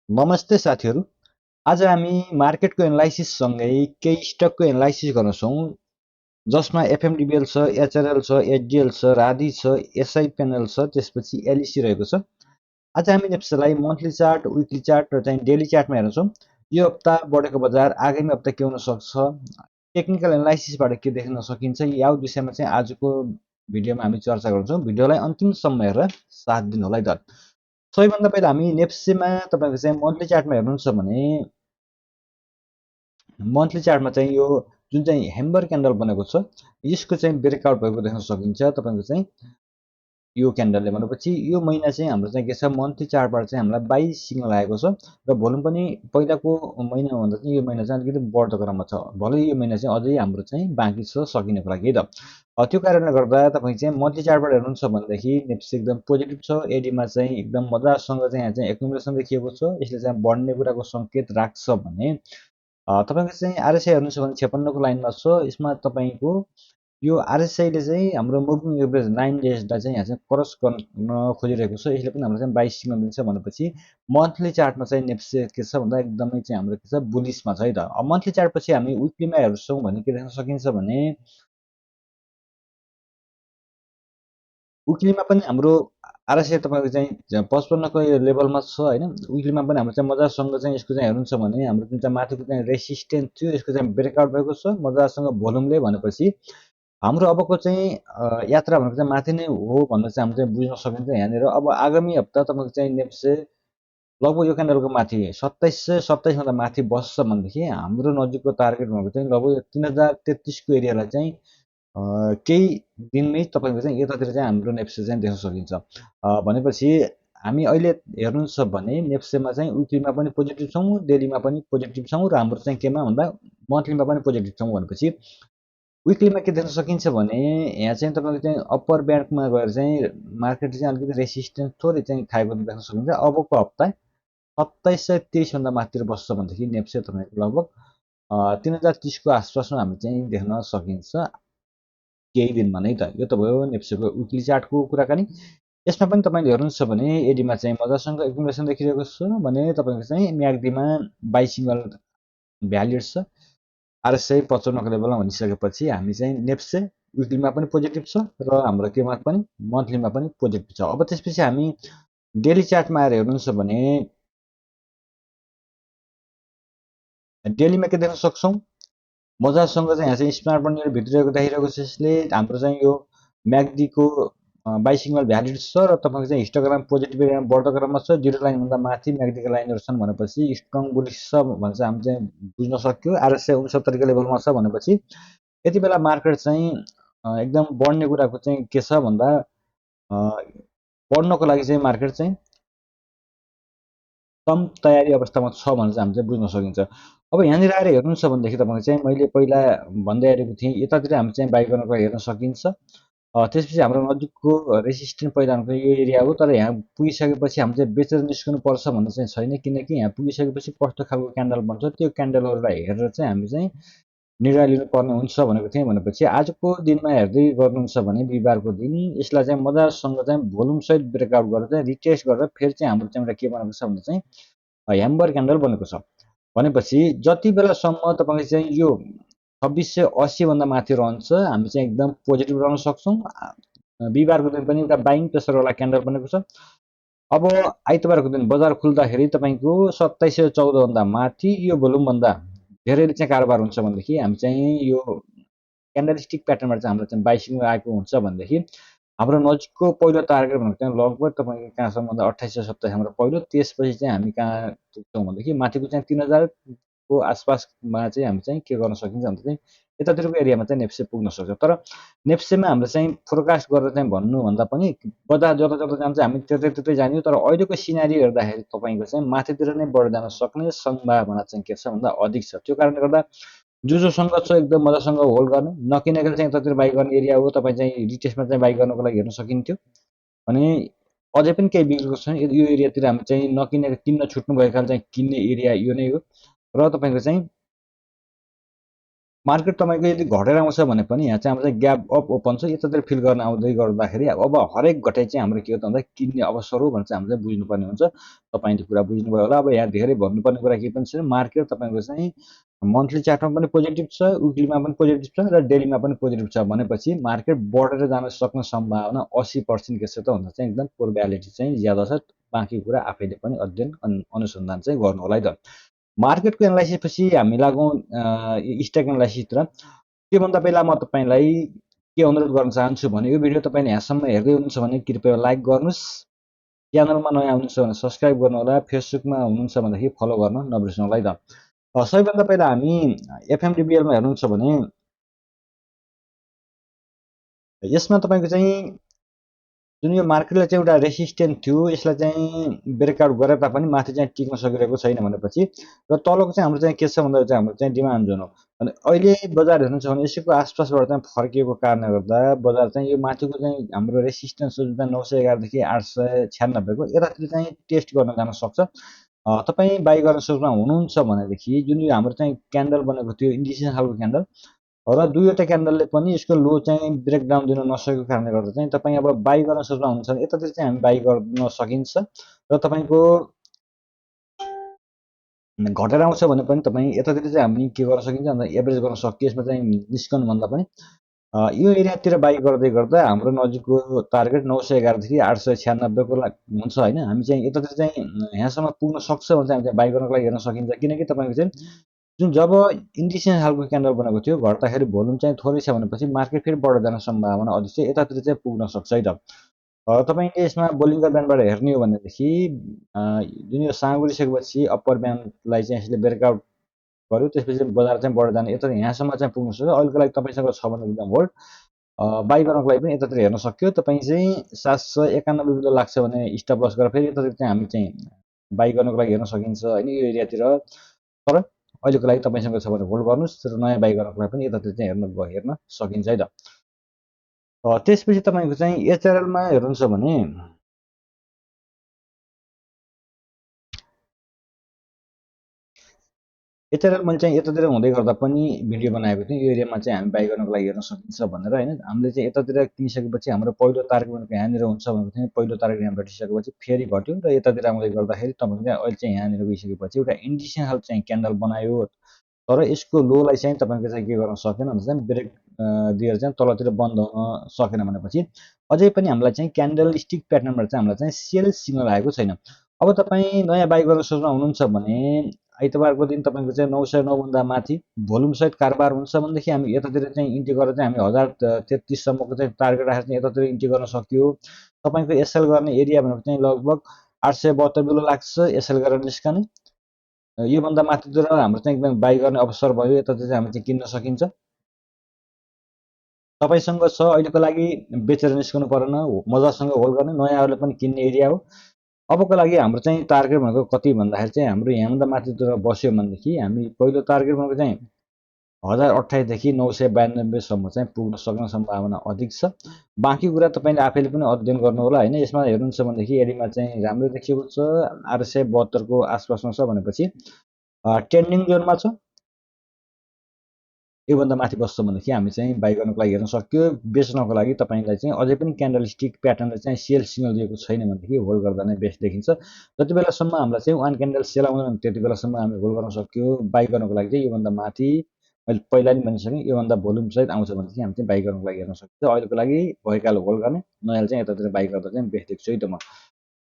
नमस्ते साथीहरू। आज हामी मार्केटको एनालाइसिस सँगै केही स्टकको एनालाइसिस गर्नेछौँ जसमा एफएमडिबिएल छ, एचआरएल छ, एचडिएल छ, राधि छ, एसआई प्यानल छ, त्यसपछि एलइसी रहेको छ। आज हामी नेप्सेलाई मन्थली चार्ट, विकली चार्ट र चाहिँ डेली चार्टमा हेर्नेछौँ। यो हप्ता बढेको बजार आगामी हप्ता के हुन सक्छ, टेक्निकल एनालाइसिसबाट के देख्न सकिन्छ, या विषयमा चाहिँ आजको भिडियोमा हामी चर्चा गर्छौँ। भिडियोलाई अन्तिमसम्म हेरेर साथ दिनु होला है त। सबैभन्दा पहिला हामी नेप्सेमा तपाईँको चाहिँ मन्थली चार्टमा हेर्नुहुन्छ भने मन्थली चार्टमा चाहिँ यो जुन चाहिँ हेम्बर क्यान्डल बनेको छ यसको चाहिँ ब्रेकआउट भएको देख्न सकिन्छ। तपाईँको चाहिँ यो क्यान्डलले भनेपछि यो महिना चाहिँ हाम्रो चाहिँ के छ, मन्थली चार्टबाट चाहिँ हामीलाई 22 सिग्नल आएको छ र भोल्युम पनि पहिलाको महिनाभन्दा चाहिँ यो महिना चाहिँ अलिकति बढ्दो क्रममा छ। भलै यो महिना चाहिँ अझै हाम्रो चाहिँ बाँकी छ सकिनको लागि है त। त्यो कारणले गर्दा तपाईँ चाहिँ मन्थली चार्टबाट हेर्नुहुन्छ भनेदेखि नेप्सी एकदम पोजिटिभ छ। एडीमा चाहिँ एकदम मजासँग चाहिँ यहाँ चाहिँ एकुमुलेसन देखिएको छ। यसले चाहिँ बढ्ने कुराको सङ्केत राख्छ भने तपाईँको चाहिँ आरएसआई हेर्नुहुन्छ भने 56 को लाइनमा छ। यसमा तपाईँको यो आरएसआईले चाहिँ हाम्रो मुभिङ एभरेज 9 डेजलाई चाहिँ यहाँ चाहिँ क्रस गर्न खोजिरहेको छ। यसले पनि हाम्रो चाहिँ 22 सिग्नल दिन्छ भनेपछि मन्थली चार्टमा चाहिँ नेप्से के छ भन्दा एकदमै चाहिँ हाम्रो के छ, बुलिसमा छ है त। अब मन्थली चार्ट पछि हामी विकलीमा हेर्छौँ भने के देख्न सकिन्छ भने विकलीमा पनि हाम्रो आरएसआई तपाईँको चाहिँ 55 को लेभलमा छ होइन। विकलीमा पनि हाम्रो चाहिँ मजासँग चाहिँ यसको चाहिँ हेर्नुहुन्छ भने हाम्रो जुन चाहिँ माथिको चाहिँ रेसिस्टेन्स थियो यसको चाहिँ ब्रेकआउट भएको छ मजासँग भोल्युमले। भनेपछि हाम्रो अबको चाहिँ यात्रा भनेको चाहिँ माथि नै हो भनेर चाहिँ हामीले चाहिँ बुझ्न सकिन्छ यहाँनिर। अब आगामी हप्ता तपाईँको चाहिँ नेप्से लगभग यो क्यान्डलको माथि 2727 माथि बस्छ भनेदेखि हाम्रो नजिकको टार्गेट भनेको चाहिँ लगभग 3033 को एरियालाई चाहिँ केही दिनमै तपाईँको चाहिँ यतातिर चाहिँ हाम्रो नेप्से चाहिँ देख्न सकिन्छ। भनेपछि हामी अहिले हेर्नुहुन्छ भने नेप्सेमा चाहिँ विकलीमा पनि पोजिटिभ छौँ, डेलीमा पनि पोजिटिभ छौँ र हाम्रो चाहिँ केमा भन्दा मन्थलीमा पनि पोजिटिभ छौँ। भनेपछि विकलीमा के देख्न सकिन्छ भने यहाँ चाहिँ तपाईँको चाहिँ अप्पर ब्यान्डमा गएर चाहिँ मार्केटले चाहिँ अलिकति रेसिस्टेन्स थोरै चाहिँ खाएको देख्न सकिन्छ। अबको हप्ता 2730 माथितिर बस्छ भनेदेखि नेप्से तपाईँको लगभग 3030 आसपासमा हामी चाहिँ देख्न सकिन्छ केही दिनमा नै त। यो त भयो नेप्सेको विकली चार्टको कुराकानी। यसमा पनि तपाईँले हेर्नुहुन्छ भने एडीमा चाहिँ मजासँग एकुमुलेसन देखिरहेको छ भने तपाईँको चाहिँ म्याग्दीमा 22 सिग्नल भ्यालिड छ। आरएसआई 55 को लेभलमा भनिसकेपछि हामी चाहिँ नेप्से विकलीमा पनि पोजिटिभ छ र हाम्रो केमा पनि मन्थलीमा पनि पोजिटिभ छ। अब त्यसपछि हामी डेली चार्टमा आएर हेर्नुहुन्छ भने डेलीमा के देख्न सक्छौँ, मजासँग चाहिँ यहाँ चाहिँ स्मार्ट बनेर भित्रिरहेको देखिरहेको छ। यसले हाम्रो चाहिँ यो म्याग्दीको 22 सिग्नल भ्यालिड छ र तपाईँको चाहिँ हिस्टोग्राम पोजिटिभ एरियामा बढ्दो क्रममा छ। 0 लाइनभन्दा माथि म्याग्दीको लाइनहरू छन् भनेपछि स्ट्रङ बुलिस छ भनेर चाहिँ हामी चाहिँ बुझ्न सक्यो। आरएसआई 69 को लेभलमा छ भनेपछि यति बेला मार्केट चाहिँ एकदम बढ्ने कुराको चाहिँ के छ भन्दा बढ्नको लागि चाहिँ मार्केट चाहिँ कम तयारी अवस्थामा छ भनेर चाहिँ हामी चाहिँ बुझ्न सकिन्छ। अब यहाँनिर आएर हेर्नुहुन्छ भनेदेखि तपाईँको चाहिँ मैले पहिला भन्दै आएको थिएँ यतातिर हामी चाहिँ बाई गर्नको हेर्न सकिन्छ। त्यसपछि हाम्रो नजिकको रेसिस्टेन्ट पहिला भनेको यो एरिया हो, तर यहाँ पुगिसकेपछि हामी चाहिँ बेचेर निस्कनु पर्छ भन्ने चाहिँ छैन, किनकि यहाँ पुगिसकेपछि कस्तो खालको क्यान्डल बन्छ त्यो क्यान्डलहरूलाई हेरेर चाहिँ हामी चाहिँ निर्णय लिनुपर्ने हुन्छ भनेको थिएँ। भनेपछि आजको दिनमा हेर्दै गर्नुहुन्छ भने बिहिबारको दिन यसलाई चाहिँ मजासँग चाहिँ भोल्युमसहित ब्रेकआउट गरेर चाहिँ रिटेस्ट गरेर फेरि चाहिँ हाम्रो चाहिँ एउटा के बनेको छ भने चाहिँ ह्याम्बर क्यान्डल बनेको छ। भनेपछि जति बेलासम्म तपाईँको चाहिँ यो 2680 माथि रहन्छ हामी चाहिँ एकदम पोजिटिभ रहन सक्छौँ। बिहिबारको दिन पनि एउटा बाइङ प्रेसरवाला क्यान्डल बनेको छ। अब आइतबारको दिन बजार खुल्दाखेरि तपाईँको 2714 माथि यो भोल्युमभन्दा धेरैले चाहिँ कारोबार हुन्छ भनेदेखि हामी चाहिँ यो क्यान्डलस्टिक प्याटर्नबाट चाहिँ हाम्रो चाहिँ बाइसिङ आएको हुन्छ भनेदेखि हाम्रो नजिकको पहिलो टार्गेट भनेको चाहिँ लगभग तपाईँको कहाँसम्म भन्दा 2827 हाम्रो पहिलो। त्यसपछि चाहिँ हामी कहाँ पुग्छौँ भनेदेखि माथिको चाहिँ 3000 को आसपासमा चाहिँ हामी चाहिँ के गर्न सकिन्छ भने चाहिँ यतातिरको एरियामा चाहिँ नेप्से पुग्न सक्छ। तर नेप्सेमा हाम्रो चाहिँ फोरकास्ट गरेर चाहिँ भन्नुभन्दा पनि बजार जता जता जान्छ हामी त्यतै त्यतै जाने हो। तर अहिलेको सिनारी हेर्दाखेरि तपाईँको चाहिँ माथितिर नै बढेर जान सक्ने सम्भावना चाहिँ के छ भन्दा अधिक छ। त्यो कारणले गर्दा जोसँग छ एकदम मजासँग होल्ड गर्ने, नकिनेको चाहिँ यतातिर बाई गर्ने एरिया हो। तपाईँ चाहिँ रिटेस्टमा चाहिँ बाई गर्नको लागि हेर्न सकिन्थ्यो भने अझै पनि केही बिग्रेको छैन। यो एरियातिर हामी चाहिँ नकिनेको किन्न छुट्नु भएको चाहिँ किन्ने एरिया यो नै हो। र तपाईँको चाहिँ मार्केट तपाईँको यदि घटेर आउँछ भने पनि यहाँ चाहिँ हाम्रो चाहिँ ग्याप अप ओपन छ यतातिर फिल गर्न आउँदै गर्दाखेरि अब हरेक घटाइ चाहिँ हाम्रो के हो त भन्दा किन्ने अवसर हो भनेर चाहिँ हामीले बुझ्नुपर्ने हुन्छ। तपाईँले कुरा बुझ्नुभयो होला। अब यहाँ धेरै भन्नुपर्ने कुरा केही पनि छैन। मार्केट तपाईँको चाहिँ मन्थली चार्टमा पनि पोजिटिभ छ, विकलीमा पनि पोजिटिभ छ र डेलीमा पनि पोजिटिभ छ भनेपछि मार्केट बढेर जान सक्ने सम्भावना 80% के छ त भन्दा चाहिँ एकदम प्रोबेबिलिटी चाहिँ ज्यादा छ। बाँकी कुरा आफैले पनि अध्ययन अनुसन्धान चाहिँ गर्नु होला है त। मार्केटको एनालाइसिस पछि हामी लागौँ स्टक एनालाइसिसतिर। त्योभन्दा पहिला म तपाईँलाई के अनुरोध गर्न चाहन्छु भने यो भिडियो तपाईँले यहाँसम्म हेर्दै हुनुहुन्छ भने कृपया लाइक गर्नुहोस्। च्यानलमा नयाँ हुनुहुन्छ भने सब्सक्राइब गर्नु होला। फेसबुकमा हुनुहुन्छ भनेदेखि फलो गर्न नबिर्सनु होला है त। सबैभन्दा पहिला हामी एफएमडिबिएलमा हेर्नुहुन्छ भने यसमा तपाईँको चाहिँ जुन यो मार्केटलाई चाहिँ एउटा रेसिस्टेन्ट थियो यसलाई चाहिँ ब्रेकआउट गरे तापनि माथि चाहिँ टिक्न सकिरहेको छैन भनेपछि र तलको चाहिँ हाम्रो चाहिँ के छ भन्दा चाहिँ हाम्रो चाहिँ डिमान्ड जोन हो। अनि अहिले बजार हेर्नुहुन्छ भने यसैको आसपासबाट चाहिँ फर्किएको कारणले गर्दा बजार चाहिँ यो माथिको चाहिँ हाम्रो रेसिस्टेन्स जुन चाहिँ 911 देखि 896 को यतातिर चाहिँ टेस्ट गर्न जान सक्छ। तपाईँ बाई गर्न सोचमा हुनुहुन्छ भनेदेखि जुन यो हाम्रो चाहिँ क्यान्डल बनेको थियो इन्डिकेसन खालको क्यान्डल र दुईवटा क्यान्डलले पनि यसको लो चाहिँ ब्रेकडाउन दिन नसकेको कारणले गर्दा चाहिँ तपाईँ अब बाई गर्न सोचमा हुनुहुन्छ भने यतातिर चाहिँ हामी बाई गर्न सकिन्छ र तपाईँको घटेर आउँछ भने पनि तपाईँ यतातिर चाहिँ हामी के गर्न सकिन्छ भन्दा एभरेज गर्न सकियो। यसमा चाहिँ निस्कनु भन्दा पनि यो एरियातिर बाई गर्दै गर्दा हाम्रो नजिकको टार्गेट 911 देखि 896 को हुन्छ होइन। हामी चाहिँ यतातिर चाहिँ यहाँसम्म पुग्न सक्छ भने चाहिँ हामी चाहिँ बाई गर्नको लागि हेर्न सकिन्छ किनकि तपाईँको चाहिँ जुन जब इन्डिकेसन खालको क्यान्डल बनेको थियो घट्दाखेरि भोल्युम चाहिँ थोरै छ भनेपछि मार्केट फेरि बढेर जाने सम्भावना अधिक छ। यतातिर चाहिँ पुग्न सक्छ है त। तपाईँले यसमा बोलिङ्गर ब्यान्डबाट हेर्ने हो भनेदेखि जुन यो साँगुरिसकेपछि अप्पर ब्यान्डलाई चाहिँ यसले ब्रेकआउट गर्यो त्यसपछि बजार चाहिँ बढेर जाने यता यहाँसम्म चाहिँ पुग्न सक्छ। अहिलेको लागि तपाईँसँग छ भने एकदम होल्ड। बाई गर्नको लागि पनि यतातिर हेर्न सक्यो। तपाईँ चाहिँ 791 बिलो लाग्छ भने स्टप लस गरेर फेरि यतातिर चाहिँ हामी चाहिँ बाई गर्नको लागि हेर्न सकिन्छ होइन यो एरियातिर। तर अहिलेको लागि तपाईँसँग छ भने होल्ड गर्नुहोस् र नयाँ बाई गर्नको लागि पनि यतातिर चाहिँ हेर्न सकिन्छ है त। त्यसपछि तपाईँको चाहिँ एचआरएलमा हेर्नुहुन्छ भने एचआरएल मैले चाहिँ यतातिर हुँदै गर्दा पनि भिडियो बनाएको थिएँ। यो एरियामा चाहिँ हामी बाई गर्नको लागि हेर्न सकिन्छ भनेर होइन। हामीले चाहिँ यतातिर किनिसकेपछि हाम्रो पहिलो टार्गेट भनेको यहाँनिर हुन्छ भनेको थिएँ। पहिलो टार्गेट यहाँ भेटिसकेपछि फेरि घट्यो र यतातिर आउँदै गर्दाखेरि तपाईँको चाहिँ अहिले चाहिँ यहाँनिर गइसकेपछि एउटा इन्डिकेसन खालको चाहिँ क्यान्डल बनायो। तर यसको लोलाई चाहिँ तपाईँको चाहिँ के गर्न सकेन भने चाहिँ ब्रेक दिएर चाहिँ तलतिर बन्द हुन सकेन भनेपछि अझै पनि हामीलाई चाहिँ क्यान्डल स्टिक प्याटर्नबाट चाहिँ हामीलाई चाहिँ सेल सिग्नल आएको छैन। अब तपाईँ नयाँ बाई गर्न सोच्नु हुनुहुन्छ भने आइतबारको दिन तपाईँको चाहिँ 909 भन्दा माथि भोल्युमसहित कारोबार हुन्छ भनेदेखि हामी यतातिर चाहिँ इन्ट्री गरेर चाहिँ हामी 1033सम्मको चाहिँ टार्गेट राखेर चाहिँ यतातिर इन्ट्री गर्न सक्यो। तपाईँको एसएल गर्ने एरिया भनेको चाहिँ लगभग 872 बिलो लाग्छ एसएल गरेर निस्कने। योभन्दा माथितिर हाम्रो चाहिँ एकदम बाई गर्ने अवसर भयो। यतातिर चाहिँ हामी चाहिँ किन्न सकिन्छ। तपाईँसँग छ अहिलेको लागि बेचेर निस्कनु परेन, मजासँग होल्ड गर्ने, नयाँहरूले पनि किन्ने एरिया हो। अबको लागि हाम्रो चाहिँ टार्गेट भनेको कति भन्दाखेरि चाहिँ हाम्रो यहाँभन्दा माथितिर बस्यो भनेदेखि हामी पहिलो टार्गेट भनेको चाहिँ 1028 देखि 992सम्म चाहिँ पुग्न सक्ने सम्भावना अधिक छ। बाँकी कुरा तपाईँले आफैले पनि अध्ययन गर्नु होला होइन। यसमा हेर्नुहुन्छ भनेदेखि एडीमा चाहिँ राम्रो देखिएको छ 872 को आसपासमा छ भनेपछि ट्रेन्डिङ जोनमा छ। योभन्दा माथि बस्छ भनेदेखि हामी चाहिँ बाई गर्नको लागि हेर्न सक्यो। बेच्नको लागि तपाईँलाई चाहिँ अझै पनि क्यान्डल स्टिक प्याटर्नले चाहिँ सेल सिग्नल दिएको छैन भनेदेखि होल्ड गर्दा नै बेस्ट देखिन्छ। जति बेलासम्म हामीलाई चाहिँ वान क्यान्डल सेल आउँदैन त्यति बेलासम्म हामी होल्ड गर्न सक्यो। बाई गर्नको लागि चाहिँ योभन्दा माथि मैले पहिला नि भनिसकेँ योभन्दा भोल्युमसहित आउँछ भनेदेखि हामी चाहिँ बाई गर्नको लागि हेर्न सक्छ। अहिलेको लागि भएकाले होल्ड गर्ने, नयाँले चाहिँ यतातिर बाई गर्दा चाहिँ बेस्ट देख्छु है त म।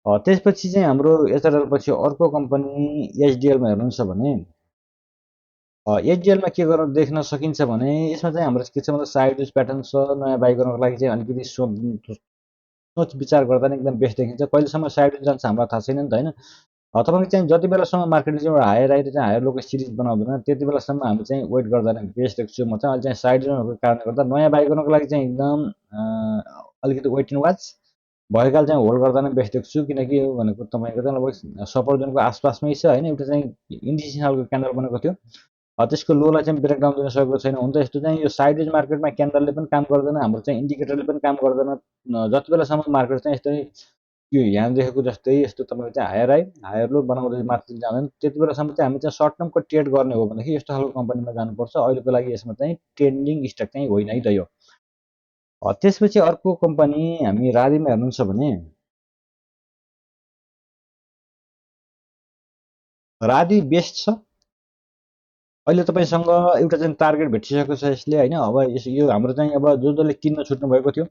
त्यसपछि चाहिँ हाम्रो एचआरएल पछि अर्को कम्पनी एचडिएलमा हेर्नुहुन्छ भने एचडिएलमा के गर्न देख्न सकिन्छ भने यसमा चाहिँ हाम्रो के छ भन्दा साइड वेज प्याटर्न छ। नयाँ बाई गर्नको लागि चाहिँ अलिकति सोच विचार गर्दा नै एकदम बेस्ट देखिन्छ। कहिलेसम्म साइड वेज जान्छ हामीलाई थाहा छैन नि त होइन। तपाईँको चाहिँ जति बेलासम्म मार्केटले चाहिँ एउटा हायर आएर चाहिँ हायर लोको सिरिज बनाउँदैन त्यति बेलासम्म हामी चाहिँ वेट गर्दा नै बेस्ट देख्छु म चाहिँ। अहिले चाहिँ साइड वेजको कारणले गर्दा नयाँ बाई गर्नको लागि चाहिँ एकदम अलिकति वेट एन्ड वाच भएकाले चाहिँ होल्ड गर्दा नै बेस्ट देख्छु। किनकि यो भनेको तपाईँको चाहिँ लगभग सपोर्ट जोनको आसपासमै छ होइन। एउटा चाहिँ इन्डिकेसन खालको क्यान्डल बनेको थियो त्यसको लोलाई चाहिँ ब्रेकडाउन दिन सकेको छैन। हुन त यस्तो चाहिँ यो साइड वेज मार्केटमा क्यान्डलले पनि काम गर्दैन, हाम्रो चाहिँ इन्डिकेटरले पनि काम गर्दैन। जति बेलासम्म मार्केट चाहिँ यस्तै यो यहाँ देखेको जस्तै यस्तो तपाईँको चाहिँ हायर लो बनाउँदै माथि जाँदैन, त्यति बेलासम्म चाहिँ हामी चाहिँ सर्ट टर्मको ट्रेड गर्ने हो भनेदेखि यस्तो खालको कम्पनीमा जानुपर्छ। अहिलेको लागि यसमा चाहिँ ट्रेन्डिङ स्टक चाहिँ होइन है त यो। त्यसपछि अर्को कम्पनी हामी राधीमा हेर्नुहुन्छ भने राधी बेस्ट छ। अहिले तपाईँसँग एउटा चाहिँ टार्गेट भेटिसकेको छ यसले होइन। अब यो हाम्रो चाहिँ अब जसले किन्न छुट्नु भएको थियो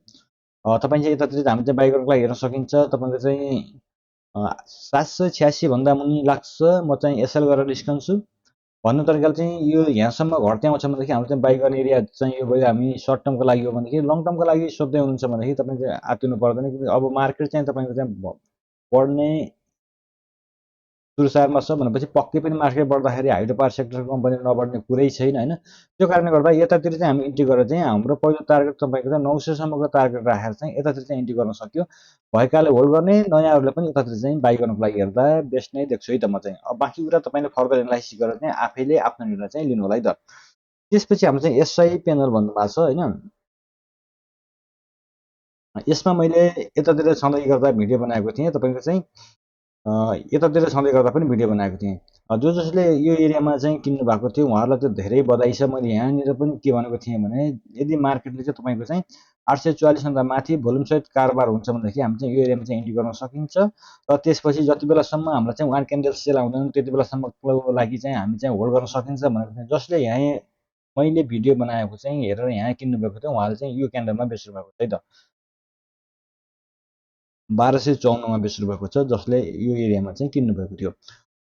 तपाईँ चाहिँ यतातिर हामी चाहिँ बाई गर्नको लागि हेर्न सकिन्छ। तपाईँको चाहिँ 786 भन्दा मुनि लाग्छ, म चाहिँ एसएल गरेर निस्कन्छु भन्ने तरिकाले चाहिँ यो यहाँसम्म घट्दै आउँछ भनेदेखि हाम्रो चाहिँ बाई गर्ने एरिया चाहिँ यो भयो। हामी सर्ट टर्मको लागि हो भनेदेखि, लङ टर्मको लागि सोध्दै हुनुहुन्छ भनेदेखि तपाईँ चाहिँ आत्तिनु पर्दैन, किनकि अब मार्केट चाहिँ तपाईँको चाहिँ बढ्ने सुरुसारमा छ भनेपछि पक्कै पनि मार्केट बढ्दाखेरि हाइड्रो पावर सेक्टरको कम्पनी नबढ्ने कुरै छैन होइन। त्यो कारणले गर्दा यतातिर चाहिँ हामी इन्ट्री गरेर चाहिँ हाम्रो पहिलो टार्गेट तपाईँको चाहिँ 900सम्मको टार्गेट राखेर चाहिँ यतातिर चाहिँ इन्ट्री गर्न सक्यो। भएकाले होल्ड गर्ने, नयाँहरूले पनि यतातिर चाहिँ बाई गर्नको लागि हेर्दा बेस्ट नै देख्छु है त म चाहिँ। अब बाँकी कुरा तपाईँले फर्दर एनालाइसिस गरेर चाहिँ आफैले आफ्नो निर्णय चाहिँ लिनु होला है त। त्यसपछि हाम्रो चाहिँ एसआई पेनल भन्नुभएको छ होइन। यसमा मैले यतातिर छँदै गर्दा भिडियो बनाएको थिएँ तपाईँको चाहिँ यतातिर छँदै गर्दा पनि भिडियो बनाएको थिएँ। जसले यो एरियामा चाहिँ किन्नु भएको थियो उहाँहरूलाई चाहिँ धेरै बधाई छ। मैले यहाँनिर पनि के भनेको थिएँ भने यदि मार्केटले चाहिँ तपाईँको चाहिँ 844 माथि भोल्युमसहित कारोबार हुन्छ भनेदेखि हामी चाहिँ यो एरियामा चाहिँ इन्ट्री गर्न सकिन्छ। र त्यसपछि जति बेलासम्म हामीलाई चाहिँ वान क्यान्डल सेल आउँदैन त्यति बेलासम्मको लागि चाहिँ हामी चाहिँ होल्ड गर्न सकिन्छ भनेको थिएँ। जसले यहाँ मैले भिडियो बनाएको चाहिँ हेरेर यहाँ किन्नुभएको थियो उहाँले चाहिँ यो क्यान्डलमा बेच्नु भएको छ है त। 1254मा बेच्नु भएको छ जसले यो एरियामा चाहिँ किन्नुभएको थियो।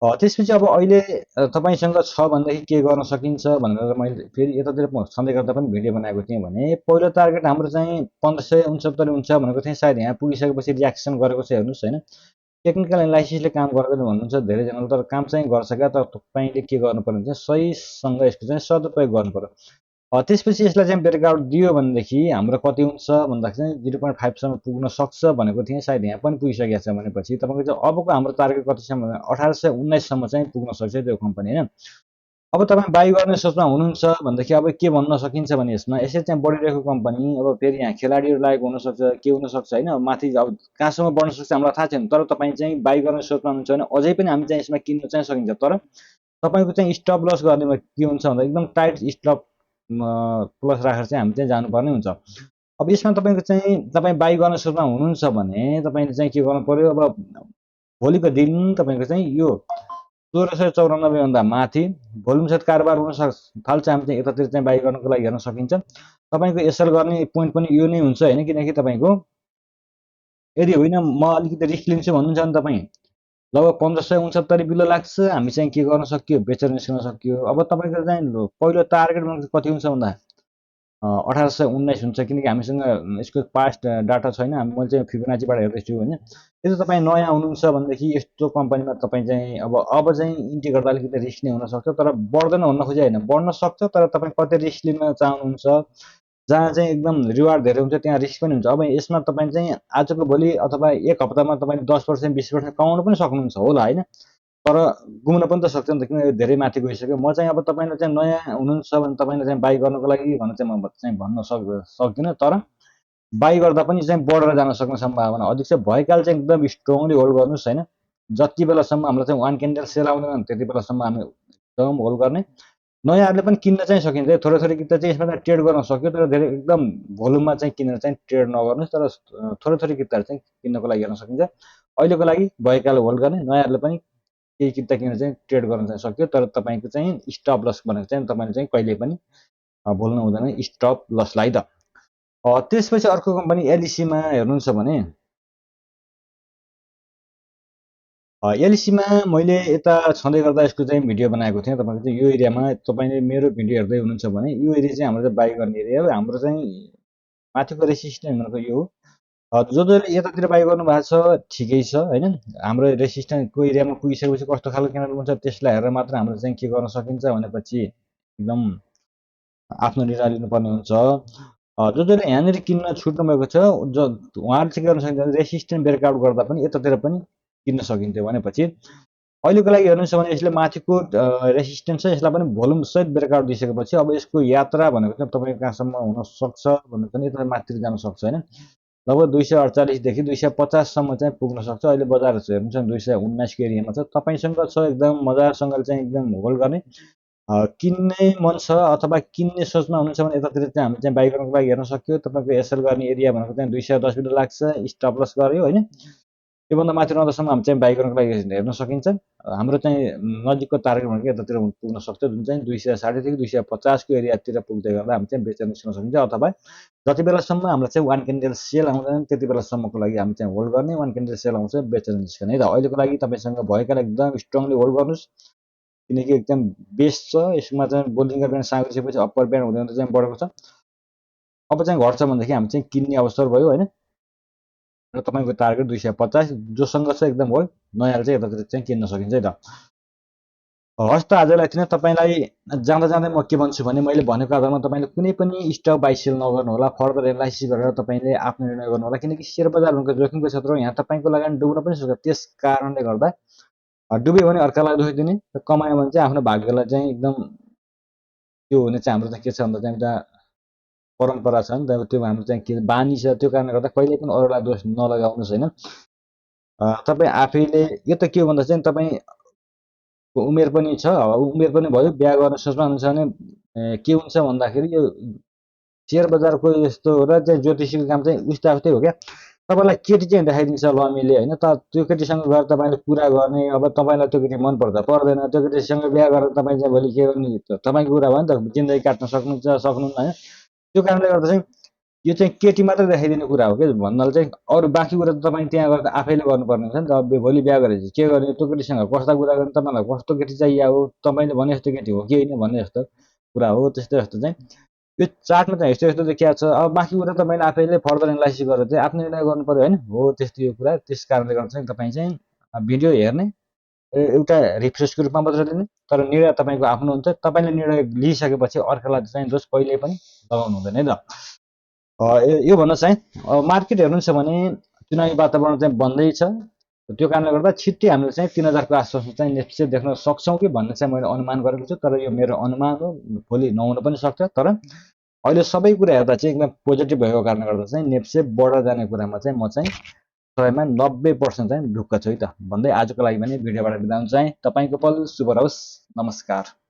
त्यसपछि अब अहिले तपाईँसँग छ भनेदेखि के गर्न सकिन्छ भनेर मैले फेरि यतातिर छँदै गर्दा पनि भिडियो बनाएको थिएँ भने पहिलो टार्गेट हाम्रो चाहिँ 1569 हुन्छ भनेको थिएँ। सायद यहाँ पुगिसकेपछि रियाक्सन गरेको छ हेर्नुहोस् होइन। टेक्निकल एनालाइसिसले काम गर्दैन भन्नुहुन्छ धेरैजनाले, तर काम चाहिँ गर्छ क्या। तर तपाईँले के गर्नु पर्यो भने चाहिँ सहीसँग यसको चाहिँ सदुपयोग गर्नु पर्यो। त्यसपछि यसलाई चाहिँ ब्रेकआउट दियो भनेदेखि हाम्रो कति हुन्छ भन्दाखेरि चाहिँ 0.5सम्म पुग्न सक्छ भनेको थिएँ। सायद यहाँ पनि पुगिसकेको छ भनेपछि तपाईँको चाहिँ अबको हाम्रो टार्गेट कतिसम्म भने 1819सम्म चाहिँ पुग्न सक्छ त्यो कम्पनी होइन। अब तपाईँ बाई गर्ने सोचमा हुनुहुन्छ भनेदेखि अब के भन्न सकिन्छ भने यसमा यसरी चाहिँ बढिरहेको कम्पनी अब फेरि यहाँ खेलाडीहरू लागेको हुनसक्छ, के हुनसक्छ होइन। माथि अब कहाँसम्म बढ्न सक्छ हामीलाई थाहा छैन, तर तपाईँ चाहिँ बाई गर्ने सोचमा हुनुहुन्छ भने अझै पनि हामी चाहिँ यसमा किन्न चाहिँ सकिन्छ। तर तपाईँको चाहिँ स्टप लस गर्नेमा के हुन्छ भन्दा एकदम टाइट स्टप प्लस राखेर चाहिँ हामी चाहिँ जानुपर्ने हुन्छ। अब यसमा तपाईँको चाहिँ तपाईँ बाई गर्ने सोचमा हुनुहुन्छ भने तपाईँले चाहिँ के गर्नु पर्यो। अब भोलिको दिन तपाईँको चाहिँ यो 1694 भन्दा माथि भोल्युमसहित कारोबार हुन थाल्छ हामी चाहिँ यतातिर चाहिँ बाई गर्नको लागि हेर्न सकिन्छ। तपाईँको एसएल गर्ने पोइन्ट पनि यो नै हुन्छ होइन, किनकि तपाईँको यदि होइन म अलिकति रिस्क लिन्छु भन्नुहुन्छ भने तपाईँ लगभग 1569 बिलो लाग्छ हामी चाहिँ के गर्न सक्यो, बेचेर निस्कन सक्यो। अब तपाईँको चाहिँ पहिलो टार्गेट भनेको कति हुन्छ भन्दा 1819 हुन्छ, किनकि हामीसँग यसको पास्ट डाटा छैन। मैले चाहिँ फिबोनाचीबाट हेर्दैछु होइन। यदि तपाईँ नयाँ हुनुहुन्छ भनेदेखि यस्तो कम्पनीमा तपाईँ चाहिँ अब चाहिँ इन्ट्री गर्दा अलिकति रिस्क नै हुनसक्छ, तर बढ्दैन भन्न खोजे होइन, बढ्न सक्छ। तर तपाईँ कति रिस्क लिन चाहनुहुन्छ, जहाँ चाहिँ एकदम रिवार्ड धेरै हुन्छ त्यहाँ रिस्क पनि हुन्छ। अब यसमा तपाईँ चाहिँ आजको भोलि अथवा एक हप्तामा तपाईँले 10% 20% कमाउनु पनि सक्नुहुन्छ होला होइन। तर गुम्न पनि त सक्छ नि त, किन धेरै माथि गइसक्यो। म चाहिँ अब तपाईँले चाहिँ नयाँ हुनुहुन्छ भने तपाईँले चाहिँ बाई गर्नको लागि भनेर चाहिँ म चाहिँ भन्न सक्दिनँ। तर बाई गर्दा पनि चाहिँ बढेर जान सक्ने सम्भावना अधिक छ। भएकाले चाहिँ एकदम स्ट्रङली होल्ड गर्नुहोस् होइन। जति बेलासम्म हामीलाई चाहिँ वान क्यान्डल सेल आउँदैन त्यति बेलासम्म हामी एकदम होल्ड गर्ने। नयाँहरूले पनि किन्न चाहिँ सकिन्छ, थोरै थोरै किन्दा चाहिँ यसमा चाहिँ ट्रेड गर्न सक्यो। तर धेरै एकदम भोल्युममा चाहिँ किनेर चाहिँ ट्रेड नगर्नुहोस्, तर थोरै थोरै किताहरू चाहिँ किन्नको लागि हेर्न सकिन्छ। अहिलेको लागि भएकाले होल्ड गर्ने, नयाँहरूले पनि केही किन्दा किनेर चाहिँ ट्रेड गर्न चाहिँ सक्यो। तर तपाईँको चाहिँ स्टप लस भनेको चाहिँ तपाईँले चाहिँ कहिले पनि भुल्नु हुँदैन स्टप लसलाई त। त्यसपछि अर्को कम्पनी एलइसीमा हेर्नुहुन्छ भने एलइसीमा मैले यता छँदै गर्दा यसको चाहिँ भिडियो बनाएको थिएँ। तपाईँको चाहिँ यो एरियामा तपाईँले मेरो भिडियो हेर्दै हुनुहुन्छ भने यो एरिया चाहिँ हाम्रो चाहिँ बाई गर्ने एरिया हो। हाम्रो चाहिँ माथिको रेसिस्टेन्स भनेको यो हो। जसले यतातिर बाई गर्नु भएको छ ठिकै छ होइन। हाम्रो रेसिस्टेन्सको एरियामा पुगिसकेपछि कस्तो खालको क्यान्डल हुन्छ त्यसलाई हेरेर मात्र हाम्रो चाहिँ के गर्न सकिन्छ भनेपछि एकदम आफ्नो निर्णय लिनुपर्ने हुन्छ। जसले यहाँनिर किन्न छुट्नु भएको छ उहाँले चाहिँ के गर्न सकिन्छ, रेसिस्टेन्स ब्रेकआउट गर्दा पनि यतातिर पनि किन्न सकिन्थ्यो भनेपछि अहिलेको लागि हेर्नुहोस् भने यसले माथिको रेसिस्टेन्स छ यसलाई पनि भोल्युम सहित ब्रेकआउट दिइसकेपछि अब यसको यात्रा भनेको चाहिँ तपाईँको कहाँसम्म हुन सक्छ भन्नु पनि यता माथितिर जान सक्छ होइन। लगभग 248 देखि 250 सम्म चाहिँ पुग्न सक्छ। अहिले बजार हेर्नुहुन्छ 219 को एरियामा छ। तपाईँसँग छ एकदम मजासँगले चाहिँ एकदम होल्ड गर्ने, किन्ने मन छ अथवा किन्ने सोचमा हुनुहुन्छ भने यतातिर चाहिँ हामी चाहिँ बाई गर्नको लागि हेर्न सक्यो। तपाईँको एसएल गर्ने एरिया भनेको चाहिँ 210 बिट लाग्छ, स्टप लस गर्यो होइन। त्योभन्दा माथि रहँदासम्म हामी चाहिँ बाई गर्नको लागि हेर्न सकिन्छ। हाम्रो चाहिँ नजिकको टार्गेट भनेको यतातिर पुग्न सक्छ, जुन चाहिँ 260 देखि 250 को एरियातिर पुग्दै गर्दा हामी चाहिँ बेचेर निस्कन सकिन्छ। अथवा जति बेलासम्म हामीलाई चाहिँ वान क्यान्डल सेल आउँदैन त्यति बेलासम्मको लागि हामी चाहिँ होल्ड गर्ने, वान क्यान्डल सेल आउँछ बेचेर निस्कने है त। अहिलेको लागि तपाईँसँग भएकाले एकदम स्ट्रङली होल्ड गर्नुहोस्, किनकि एकदम बेस्ट छ। यसमा चाहिँ बोलिङ ब्यान्ड साँगिसकेपछि अप्पर ब्यान्ड हुँदै हुँदै चाहिँ बढेको छ। अब चाहिँ घट्छ भनेदेखि हामी चाहिँ किन्ने अवसर भयो होइन। र तपाईँको टार्गेट 250 जोसँग छ एकदम होल्ड, नयाँले चाहिँ यतातिर चाहिँ किन्न सकिन्छ है त। हस् त आजलाई यति नै। तपाईँलाई जाँदा जाँदै म के भन्छु भने मैले भनेको आधारमा तपाईँले कुनै पनि स्टक बाई सेल नगर्नु होला, फर्दर एनालाइसिस गरेर तपाईँले आफ्नो निर्णय गर्नु होला, किनकि सेयर बजारको जोखिमको क्षेत्र हो। यहाँ तपाईँको लगानी डुब्न पनि सक्छ। त्यस कारणले गर्दा डुब्यो भने अर्कालाई दोष दिने र कमायो भने चाहिँ आफ्नो भाग्यलाई चाहिँ एकदम त्यो हुने चाहिँ हाम्रो चाहिँ के छ भन्दा चाहिँ एउटा परम्परा छ नि त, त्यो हाम्रो चाहिँ के बानी छ। त्यो कारणले गर्दा कहिले पनि अरूलाई दोष नलगाउनुहोस् होइन। तपाईँ आफैले यो त के हो भन्दा चाहिँ तपाईँको उमेर पनि छ, उमेर पनि भयो, बिहा गर्ने सोचमा हुनुहुन्छ भने के हुन्छ भन्दाखेरि यो सेयर बजारको यस्तो र चाहिँ ज्योतिषीको काम चाहिँ उस्तै उस्तै हो क्या। तपाईँलाई केटी चाहिँ देखाइदिन्छ लमीले होइन त, त्यो केटीसँग गएर तपाईँले कुरा गर्ने। अब तपाईँलाई त्यो केटी मन पर्दा पर्दैन, त्यो केटीसँग बिहा गरेर तपाईँ चाहिँ भोलि के गर्ने तपाईँको कुरा भयो नि त, जिन्दगी काट्न सक्नुहुन्छ सक्नुहुन्न होइन। त्यो कारणले गर्दा चाहिँ यो चाहिँ केटी मात्रै देखाइदिने कुरा हो कि भन्नाले चाहिँ अरू बाँकी कुरा त तपाईँ त्यहाँ गएर आफैले गर्नुपर्ने हुन्छ नि त। अब भोलि बिहा गरेपछि के गर्ने, त्यो केटीसँग कस्ता कुरा गर्ने, तपाईँलाई कस्तो केटी चाहियो हो, तपाईँले भने जस्तो केटी हो कि होइन भन्ने जस्तो कुरा हो। त्यस्तै जस्तो चाहिँ यो चार्टमा चाहिँ यस्तो यस्तो देखिया छ। अब बाँकी कुरा तपाईँले आफैले फर्दर एनालाइसिस गरेर चाहिँ आफ्नो निर्णय गर्नु पर्यो होइन। हो त्यस्तो यो कुरा। त्यस कारणले गर्दा चाहिँ तपाईँ चाहिँ भिडियो हेर्ने, एउटा रिफ्रेसको रूपमा मात्र लिने, तर निर्णय तपाईँको आफ्नो हुन्छ। तपाईँले निर्णय लिइसकेपछि अर्कालाई चाहिँ दोष कहिले पनि लगाउनु हुँदैन है त। यो भन्न चाहिँ मार्केट हेर्नुहुन्छ भने चुनावी वातावरण चाहिँ बन्दैछ। त्यो कारणले गर्दा छिट्टै हामीले चाहिँ 3000 को आसपास चाहिँ नेप्से देख्न सक्छौँ कि भन्ने चाहिँ मैले अनुमान गरेको छु। तर यो मेरो अनुमान हो, भोलि नहुन पनि सक्छ। तर अहिले सबै कुरा हेर्दा चाहिँ एकदम पोजिटिभ भएको कारणले गर्दा चाहिँ नेप्से बढेर जाने कुरामा चाहिँ म चाहिँ 100मा 90% चाहिँ ढुक्क छु है त भन्दै आजको लागि पनि भिडियोबाट बिदा हुन्छ चाहिँ। तपाईँको पल शुभ रहोस्। नमस्कार।